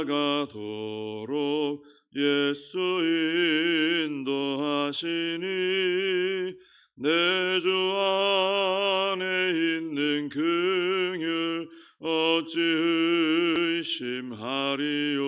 다가도록 예수 인도하시니 내 주 안에 있는 긍휼 어찌 의심하리요.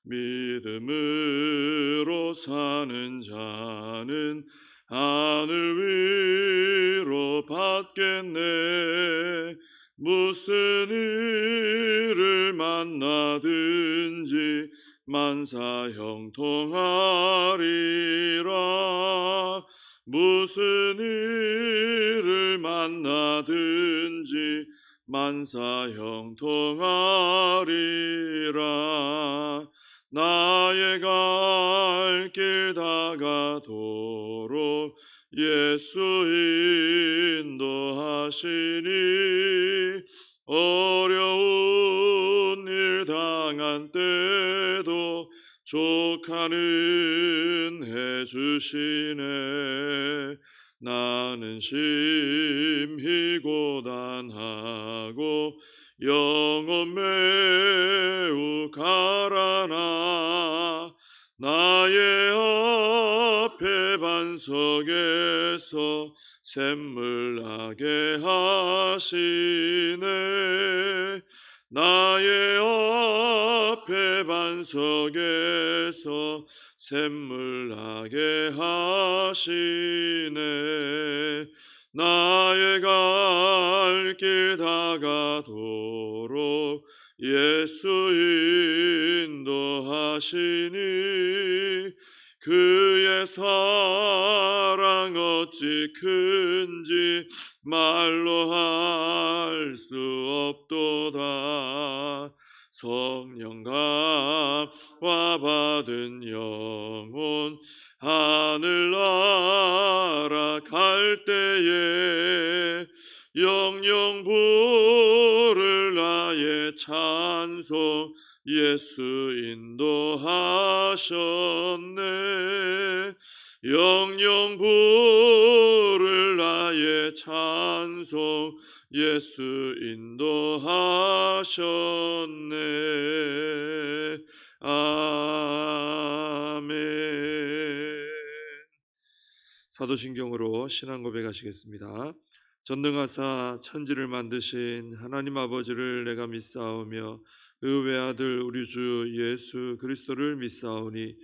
믿음으로 사는 자는 하늘 위로 받겠네. 무슨 일을 만나든지 만사 형통하리라. 무슨 일을 만나든지 만사 형통하리라. 나의 갈 길 다가도록 예수 인도하시니 어려운 일 당한 때도 족하는 해주시네. 나는 심히 고단하고 영혼 매우 가라나 나의 앞에 반석에서 샘물 나게 하시네. 나의 앞에 반석에서 샘물 나게 하시네. 나의 갈 길 다가도록 예수 인도하시니 그의 사랑 어찌 큰지 말로 할 수 없도다. 성령 감화 받은 영혼 하늘나라 갈 때에 영영 부를 나의 찬송 예수 인도하셨네. 영영 부를 나의 찬송 예수 인도하셨네. 아멘. 사도신경으로 신앙 고백하시겠습니다. 전능하사 천지를 만드신 하나님 아버지를 내가 믿사오며 그 외아들 우리 주 예수 그리스도를 믿사오니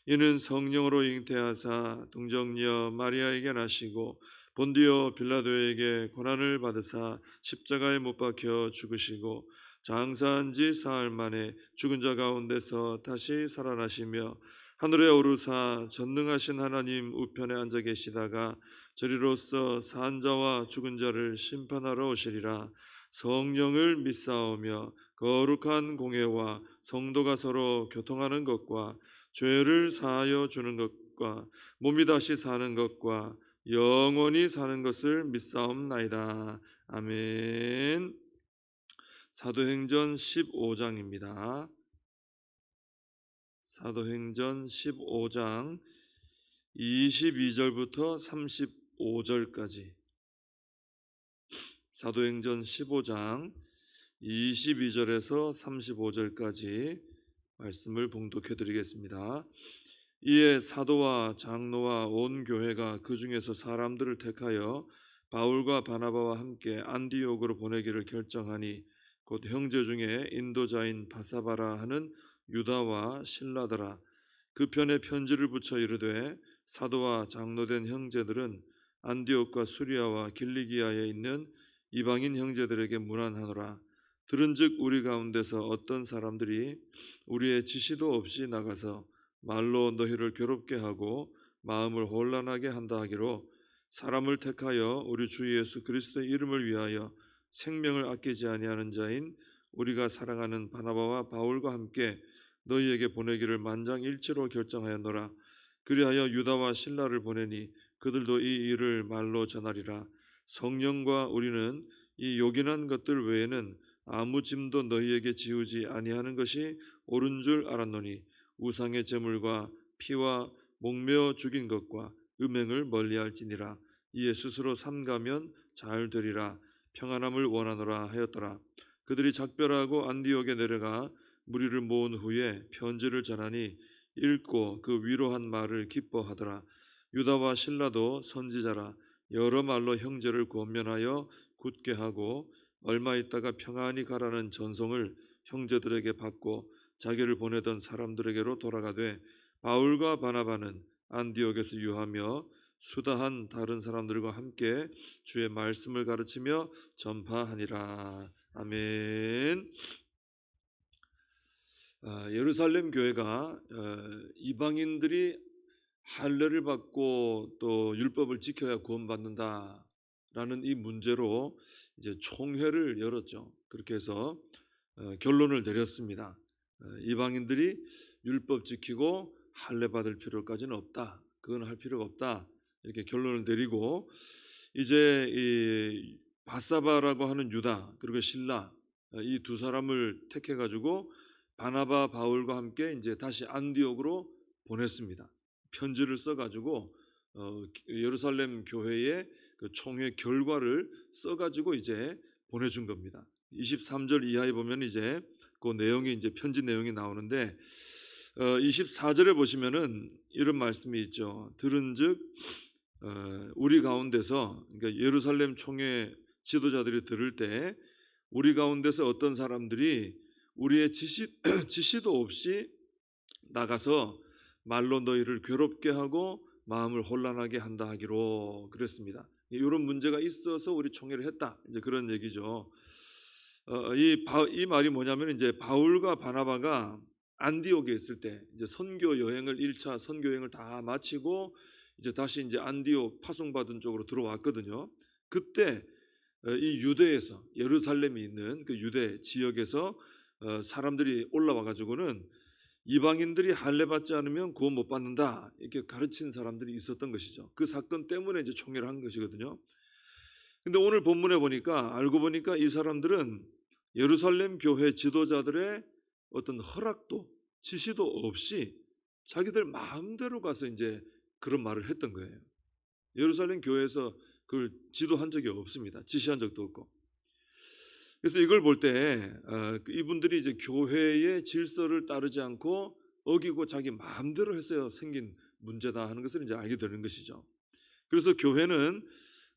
이는 성령으로 잉태하사 동정녀 마리아에게 나시고 본디오 빌라도에게 고난을 받으사 십자가에 못 박혀 죽으시고 장사한 지 사흘 만에 죽은 자 가운데서 다시 살아나시며 하늘에 오르사 전능하신 하나님 우편에 앉아 계시다가 저리로서 산 자와 죽은 자를 심판하러 오시리라. 성령을 믿사오며 거룩한 공회와 성도가 서로 교통하는 것과 죄를 사하여 주는 것과 몸이 다시 사는 것과 영원히 사는 것을 믿사옵나이다. 아멘. 사도행전 15장입니다. 사도행전 15장 22절부터 35절까지. 사도행전 15장 22절에서 35절까지 말씀을 봉독해 드리겠습니다. 이에 사도와 장로와 온 교회가 그 중에서 사람들을 택하여 바울과 바나바와 함께 안디옥으로 보내기를 결정하니 곧 형제 중에 인도자인 바사바라 하는 유다와 실라더라. 그 편에 편지를 붙여 이르되 사도와 장로된 형제들은 안디옥과 수리아와 길리기아에 있는 이방인 형제들에게 문안하노라. 들은즉 우리 가운데서 어떤 사람들이 우리의 지시도 없이 나가서 말로 너희를 괴롭게 하고 마음을 혼란하게 한다 하기로 사람을 택하여 우리 주 예수 그리스도의 이름을 위하여 생명을 아끼지 아니하는 자인 우리가 사랑하는 바나바와 바울과 함께 너희에게 보내기를 만장일치로 결정하였노라. 그리하여 유다와 실라를 보내니 그들도 이 일을 말로 전하리라. 성령과 우리는 이 요긴한 것들 외에는 아무 짐도 너희에게 지우지 아니하는 것이 옳은 줄 알았노니 우상의 제물과 피와 목매어 죽인 것과 음행을 멀리할지니라. 이에 스스로 삼가면 잘 되리라. 평안함을 원하노라 하였더라. 그들이 작별하고 안디옥에 내려가 무리를 모은 후에 편지를 전하니 읽고 그 위로한 말을 기뻐하더라. 유다와 실라도 선지자라. 여러 말로 형제를 권면하여 굳게 하고 얼마 있다가 평안히 가라는 전송을 형제들에게 받고 자기를 보내던 사람들에게로 돌아가되 바울과 바나바는 안디옥에서 유하며 수다한 다른 사람들과 함께 주의 말씀을 가르치며 전파하니라. 아멘. 예루살렘 교회가 이방인들이 할례를 받고 또 율법을 지켜야 구원받는다라는 이 문제로 이제 총회를 열었죠. 그렇게 해서 결론을 내렸습니다. 이방인들이 율법 지키고 할례 받을 필요까지는 없다. 그건 할 필요가 없다. 이렇게 결론을 내리고 이제 이 바사바라고 하는 유다 그리고 실라 이 두 사람을 택해 가지고 바나바 바울과 함께 이제 다시 안디옥으로 보냈습니다. 편지를 써 가지고 예루살렘 교회의 그 총회 결과를 써 가지고 이제 보내준 겁니다. 23절 이하에 보면 이제 그 내용이 이제 편지 내용이 나오는데 24절에 보시면은 이런 말씀이 있죠. 들은즉 우리 가운데서 그러니까 예루살렘 총회 지도자들이 들을 때 우리 가운데서 어떤 사람들이 우리의 지시도 없이 나가서 말로 너희를 괴롭게 하고 마음을 혼란하게 한다 하기로 그랬습니다. 이런 문제가 있어서 우리 총회를 했다. 이제 그런 얘기죠. 이 말이 뭐냐면 이제 바울과 바나바가 안디옥에 있을 때 이제 선교 여행을 1차 선교 여행을 다 마치고 이제 다시 이제 안디옥 파송받은 쪽으로 들어왔거든요. 그때 이 유대에서 예루살렘이 있는 그 유대 지역에서 사람들이 올라와 가지고는 이방인들이 할례 받지 않으면 구원 못 받는다 이렇게 가르친 사람들이 있었던 것이죠. 그 사건 때문에 이제 총회를 한 것이거든요. 근데 오늘 본문에 보니까 알고 보니까 이 사람들은 예루살렘 교회 지도자들의 어떤 허락도 지시도 없이 자기들 마음대로 가서 이제 그런 말을 했던 거예요. 예루살렘 교회에서 그걸 지도한 적이 없습니다. 지시한 적도 없고. 그래서 이걸 볼 때 이분들이 이제 교회의 질서를 따르지 않고 어기고 자기 마음대로 해서 생긴 문제다 하는 것을 이제 알게 되는 것이죠. 그래서 교회는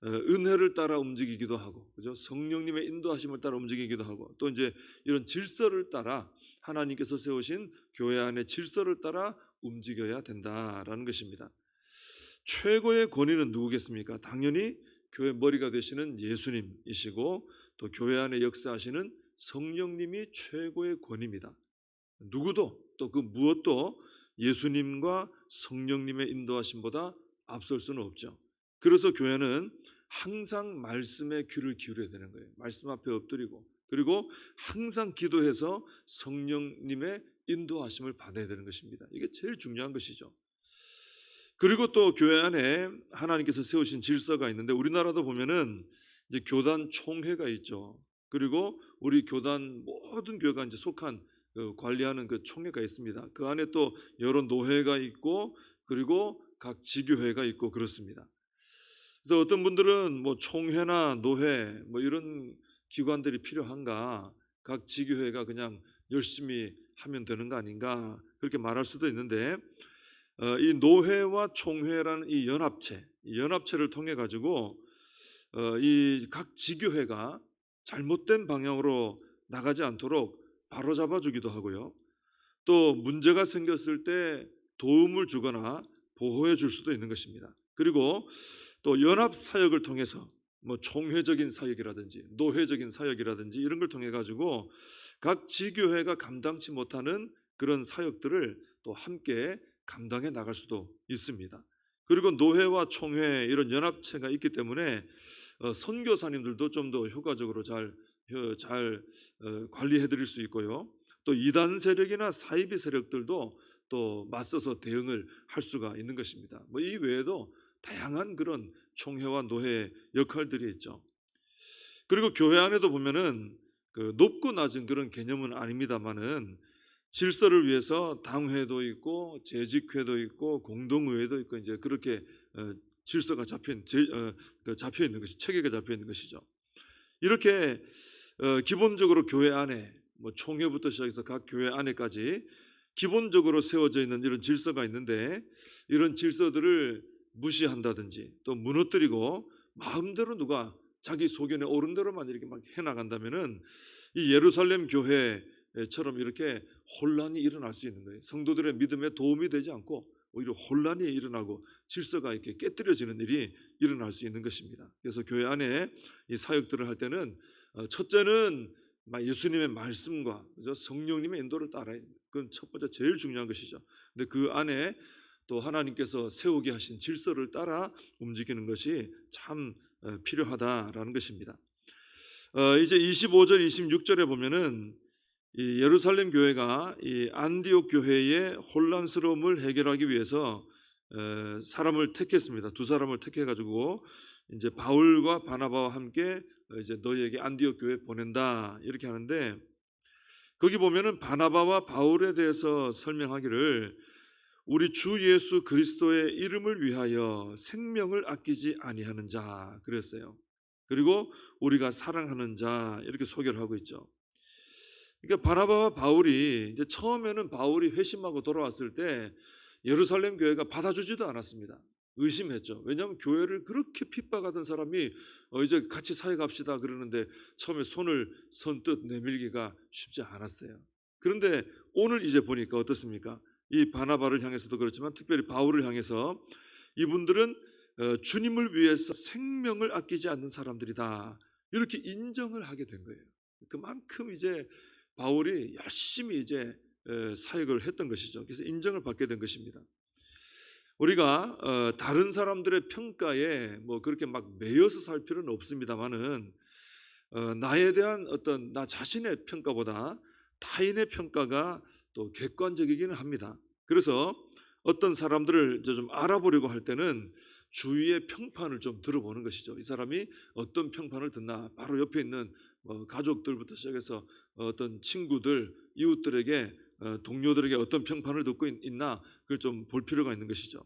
은혜를 따라 움직이기도 하고, 그죠? 성령님의 인도하심을 따라 움직이기도 하고, 또 이제 이런 질서를 따라 하나님께서 세우신 교회 안의 질서를 따라 움직여야 된다라는 것입니다. 최고의 권위는 누구겠습니까? 당연히 교회 머리가 되시는 예수님이시고 또 교회 안에 역사하시는 성령님이 최고의 권위입니다. 누구도 또 그 무엇도 예수님과 성령님의 인도하심보다 앞설 수는 없죠. 그래서 교회는 항상 말씀에 귀를 기울여야 되는 거예요. 말씀 앞에 엎드리고 그리고 항상 기도해서 성령님의 인도하심을 받아야 되는 것입니다. 이게 제일 중요한 것이죠. 그리고 또 교회 안에 하나님께서 세우신 질서가 있는데 우리나라도 보면은 이제 교단 총회가 있죠. 그리고 우리 교단 모든 교회가 이제 속한 관리하는 그 총회가 있습니다. 그 안에 또 여러 노회가 있고 그리고 각 지교회가 있고 그렇습니다. 그래서 어떤 분들은 뭐 총회나 노회 뭐 이런 기관들이 필요한가? 각 지교회가 그냥 열심히 하면 되는 거 아닌가? 그렇게 말할 수도 있는데 이 노회와 총회라는 이 연합체를 통해 가지고 이 각 지교회가 잘못된 방향으로 나가지 않도록 바로잡아 주기도 하고요. 또 문제가 생겼을 때 도움을 주거나 보호해 줄 수도 있는 것입니다. 그리고 또 연합 사역을 통해서 뭐 총회적인 사역이라든지 노회적인 사역이라든지 이런 걸 통해 가지고 각 지교회가 감당치 못하는 그런 사역들을 또 함께 감당해 나갈 수도 있습니다. 그리고 노회와 총회 이런 연합체가 있기 때문에 선교사님들도 좀 더 효과적으로 잘 관리해 드릴 수 있고요. 또 이단 세력이나 사이비 세력들도 또 맞서서 대응을 할 수가 있는 것입니다. 뭐 이 외에도 다양한 그런 총회와 노회 역할들이 있죠. 그리고 교회 안에도 보면은 그 높고 낮은 그런 개념은 아닙니다만은 질서를 위해서 당회도 있고 재직회도 있고 공동의회도 있고 이제 그렇게 질서가 잡혀 있는 것이 체계가 잡혀 있는 것이죠. 이렇게 기본적으로 교회 안에 뭐 총회부터 시작해서 각 교회 안에까지 기본적으로 세워져 있는 이런 질서가 있는데, 이런 질서들을 무시한다든지 또 무너뜨리고 마음대로 누가 자기 소견에 오른 대로만 이렇게 막 해나간다면은 이 예루살렘 교회처럼 이렇게 혼란이 일어날 수 있는 거예요. 성도들의 믿음에 도움이 되지 않고 오히려 혼란이 일어나고 질서가 이렇게 깨뜨려지는 일이 일어날 수 있는 것입니다. 그래서 교회 안에 이 사역들을 할 때는 첫째는 예수님의 말씀과 성령님의 인도를 따라야 됩니다. 그건 첫 번째 제일 중요한 것이죠. 근데 그 안에 또 하나님께서 세우게 하신 질서를 따라 움직이는 것이 참 필요하다라는 것입니다. 이제 25절, 26절에 보면은 이 예루살렘 교회가 이 안디옥 교회의 혼란스러움을 해결하기 위해서 사람을 택했습니다. 두 사람을 택해 가지고 이제 바울과 바나바와 함께 이제 너희에게 안디옥 교회 보낸다 이렇게 하는데, 거기 보면은 바나바와 바울에 대해서 설명하기를 우리 주 예수 그리스도의 이름을 위하여 생명을 아끼지 아니하는 자 그랬어요. 그리고 우리가 사랑하는 자 이렇게 소개를 하고 있죠. 그러니까 바나바와 바울이 이제 처음에는 바울이 회심하고 돌아왔을 때 예루살렘 교회가 받아주지도 않았습니다. 의심했죠. 왜냐하면 교회를 그렇게 핍박하던 사람이 이제 같이 사역합시다 그러는데 처음에 손을 선뜻 내밀기가 쉽지 않았어요. 그런데 오늘 이제 보니까 어떻습니까? 이 바나바를 향해서도 그렇지만 특별히 바울을 향해서 이분들은 주님을 위해서 생명을 아끼지 않는 사람들이다 이렇게 인정을 하게 된 거예요. 그만큼 이제 바울이 열심히 이제 사역을 했던 것이죠. 그래서 인정을 받게 된 것입니다. 우리가 다른 사람들의 평가에 뭐 그렇게 막 매여서 살 필요는 없습니다만은 나에 대한 어떤 나 자신의 평가보다 타인의 평가가 또 객관적이기는 합니다. 그래서 어떤 사람들을 좀 알아보려고 할 때는 주위의 평판을 좀 들어보는 것이죠. 이 사람이 어떤 평판을 듣나, 바로 옆에 있는 가족들부터 시작해서 어떤 친구들, 이웃들에게, 동료들에게 어떤 평판을 듣고 있나 그걸 좀 볼 필요가 있는 것이죠.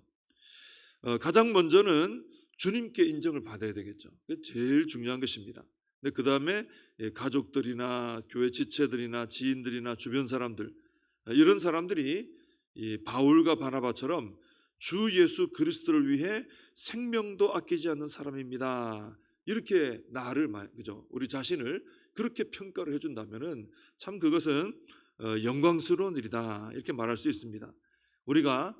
가장 먼저는 주님께 인정을 받아야 되겠죠. 그게 제일 중요한 것입니다. 근데 그 다음에 가족들이나 교회 지체들이나 지인들이나 주변 사람들, 이런 사람들이 이 바울과 바나바처럼 주 예수 그리스도를 위해 생명도 아끼지 않는 사람입니다. 이렇게 나를, 그죠? 우리 자신을 그렇게 평가를 해준다면은 참 그것은 영광스러운 일이다 이렇게 말할 수 있습니다. 우리가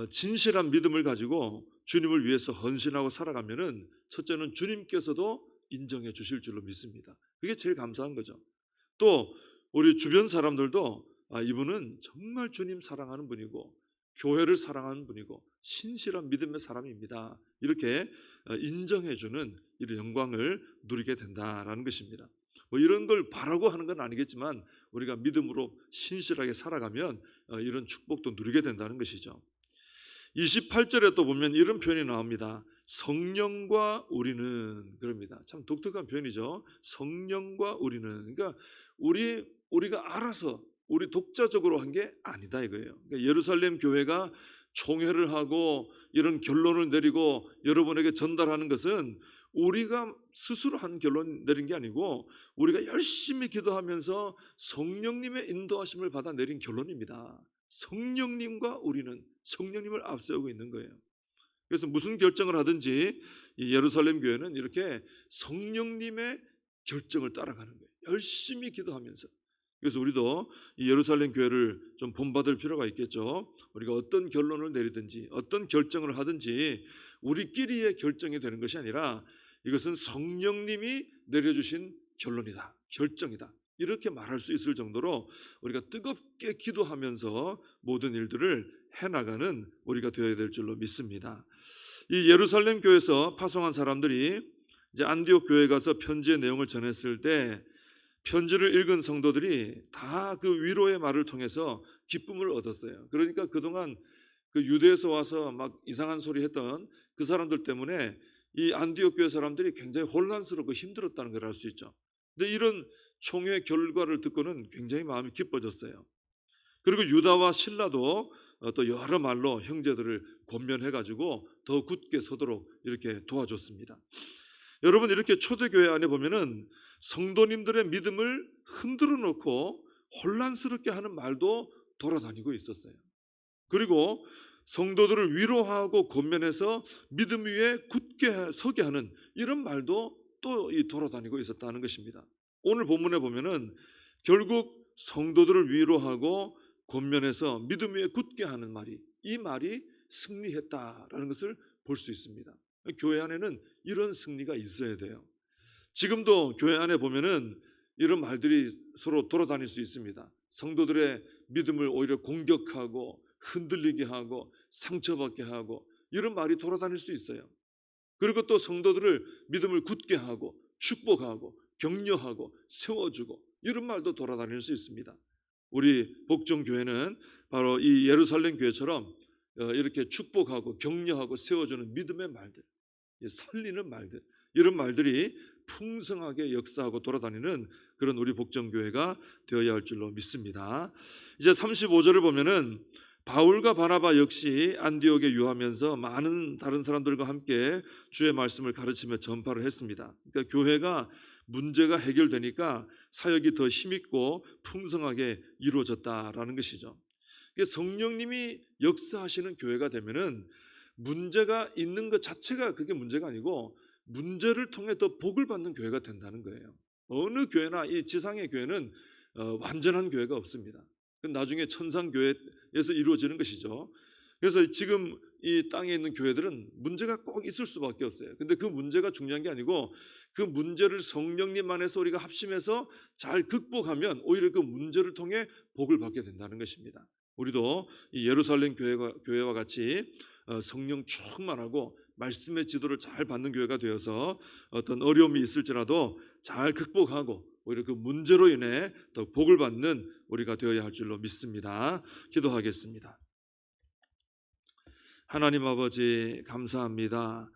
진실한 믿음을 가지고 주님을 위해서 헌신하고 살아가면은 첫째는 주님께서도 인정해 주실 줄로 믿습니다. 그게 제일 감사한 거죠. 또 우리 주변 사람들도 이분은 정말 주님 사랑하는 분이고 교회를 사랑하는 분이고 신실한 믿음의 사람입니다. 이렇게 인정해주는 이런 영광을 누리게 된다라는 것입니다. 뭐 이런 걸 바라고 하는 건 아니겠지만 우리가 믿음으로 신실하게 살아가면 이런 축복도 누리게 된다는 것이죠. 28절에 또 보면 이런 표현이 나옵니다. 성령과 우리는, 그럽니다. 참 독특한 표현이죠. 성령과 우리는, 그러니까 우리가 알아서 우리 독자적으로 한 게 아니다 이거예요. 그러니까 예루살렘 교회가 총회를 하고 이런 결론을 내리고 여러분에게 전달하는 것은 우리가 스스로 한 결론 내린 게 아니고 우리가 열심히 기도하면서 성령님의 인도하심을 받아 내린 결론입니다. 성령님과 우리는 성령님을 앞세우고 있는 거예요. 그래서 무슨 결정을 하든지 이 예루살렘 교회는 이렇게 성령님의 결정을 따라가는 거예요. 열심히 기도하면서. 그래서 우리도 이 예루살렘 교회를 좀 본받을 필요가 있겠죠. 우리가 어떤 결론을 내리든지 어떤 결정을 하든지 우리끼리의 결정이 되는 것이 아니라 이것은 성령님이 내려주신 결론이다, 결정이다, 이렇게 말할 수 있을 정도로 우리가 뜨겁게 기도하면서 모든 일들을 해나가는 우리가 되어야 될 줄로 믿습니다. 이 예루살렘 교회에서 파송한 사람들이 이제 안디옥 교회에 가서 편지의 내용을 전했을 때 편지를 읽은 성도들이 다 그 위로의 말을 통해서 기쁨을 얻었어요. 그러니까 그동안 그 유대에서 와서 막 이상한 소리 했던 그 사람들 때문에 이 안디옥 교회 사람들이 굉장히 혼란스럽고 힘들었다는 걸 알 수 있죠. 근데 이런 총회 결과를 듣고는 굉장히 마음이 기뻐졌어요. 그리고 유다와 실라도 또 여러 말로 형제들을 권면해가지고 더 굳게 서도록 이렇게 도와줬습니다. 여러분, 이렇게 초대교회 안에 보면은 성도님들의 믿음을 흔들어 놓고 혼란스럽게 하는 말도 돌아다니고 있었어요. 그리고 성도들을 위로하고 권면해서 믿음 위에 굳게 서게 하는 이런 말도 또 돌아다니고 있었다는 것입니다. 오늘 본문에 보면은 결국 성도들을 위로하고 권면해서 믿음 위에 굳게 하는 말이, 이 말이 승리했다라는 것을 볼 수 있습니다. 교회 안에는 이런 승리가 있어야 돼요. 지금도 교회 안에 보면은 이런 말들이 서로 돌아다닐 수 있습니다. 성도들의 믿음을 오히려 공격하고 흔들리게 하고 상처받게 하고 이런 말이 돌아다닐 수 있어요. 그리고 또 성도들을 믿음을 굳게 하고 축복하고 격려하고 세워주고 이런 말도 돌아다닐 수 있습니다. 우리 복종교회는 바로 이 예루살렘 교회처럼 이렇게 축복하고 격려하고 세워주는 믿음의 말들, 살리는 말들, 이런 말들이 풍성하게 역사하고 돌아다니는 그런 우리 복정교회가 되어야 할 줄로 믿습니다. 이제 35절을 보면은 바울과 바나바 역시 안디옥에 유하면서 많은 다른 사람들과 함께 주의 말씀을 가르치며 전파를 했습니다. 그러니까 교회가 문제가 해결되니까 사역이 더 힘있고 풍성하게 이루어졌다라는 것이죠. 성령님이 역사하시는 교회가 되면은 문제가 있는 것 자체가 그게 문제가 아니고 문제를 통해 더 복을 받는 교회가 된다는 거예요. 어느 교회나 이 지상의 교회는 완전한 교회가 없습니다. 나중에 천상교회에서 이루어지는 것이죠. 그래서 지금 이 땅에 있는 교회들은 문제가 꼭 있을 수밖에 없어요. 근데 그 문제가 중요한 게 아니고 그 문제를 성령님 안에서 우리가 합심해서 잘 극복하면 오히려 그 문제를 통해 복을 받게 된다는 것입니다. 우리도 이 예루살렘 교회와 같이 성령 충만하고 말씀의 지도를 잘 받는 교회가 되어서 어떤 어려움이 있을지라도 잘 극복하고 오히려 그 문제로 인해 더 복을 받는 우리가 되어야 할 줄로 믿습니다. 기도하겠습니다. 하나님 아버지 감사합니다.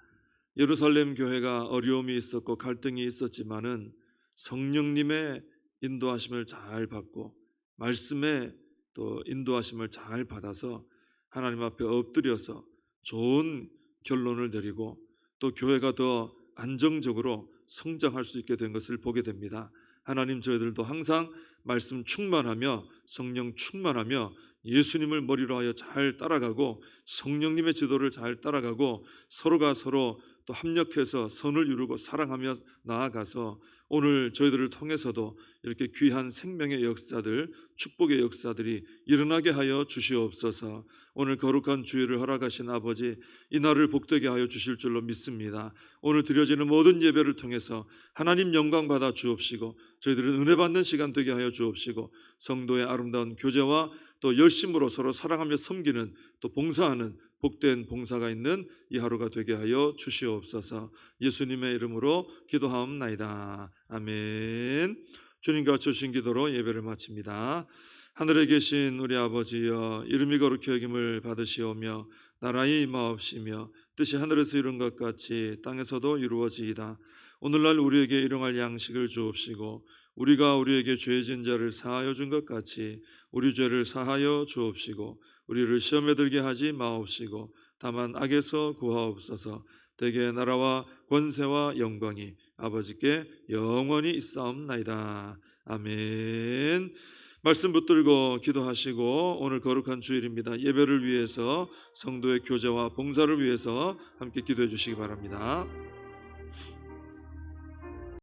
예루살렘 교회가 어려움이 있었고 갈등이 있었지만은 성령님의 인도하심을 잘 받고 말씀의 또 인도하심을 잘 받아서 하나님 앞에 엎드려서 좋은 결론을 내리고 또 교회가 더 안정적으로 성장할 수 있게 된 것을 보게 됩니다. 하나님, 저희들도 항상 말씀 충만하며 성령 충만하며 예수님을 머리로 하여 잘 따라가고 성령님의 지도를 잘 따라가고 서로가 서로 또 합력해서 선을 이루고 사랑하며 나아가서 오늘 저희들을 통해서도 이렇게 귀한 생명의 역사들, 축복의 역사들이 일어나게 하여 주시옵소서. 오늘 거룩한 주일을 허락하신 아버지, 이 날을 복되게 하여 주실 줄로 믿습니다. 오늘 드려지는 모든 예배를 통해서 하나님 영광 받아 주옵시고 저희들은 은혜 받는 시간 되게 하여 주옵시고 성도의 아름다운 교제와 또 열심으로 서로 사랑하며 섬기는 또 봉사하는 복된 봉사가 있는 이 하루가 되게 하여 주시옵소서. 예수님의 이름으로 기도하옵나이다. 아멘. 주님과 주신 기도로 예배를 마칩니다. 하늘에 계신 우리 아버지여, 이름이 거룩히 여김을 받으시오며 나라의 임하옵시며 뜻이 하늘에서 이룬 것 같이 땅에서도 이루어지이다. 오늘날 우리에게 일용할 양식을 주옵시고 우리가 우리에게 죄진 자를 사하여 준 것 같이 우리 죄를 사하여 주옵시고 우리를 시험에 들게 하지 마옵시고 다만 악에서 구하옵소서. 대개 나라와 권세와 영광이 아버지께 영원히 있사옵나이다. 아멘. 말씀 붙들고 기도하시고 오늘 거룩한 주일입니다. 예배를 위해서 성도의 교제와 봉사를 위해서 함께 기도해 주시기 바랍니다.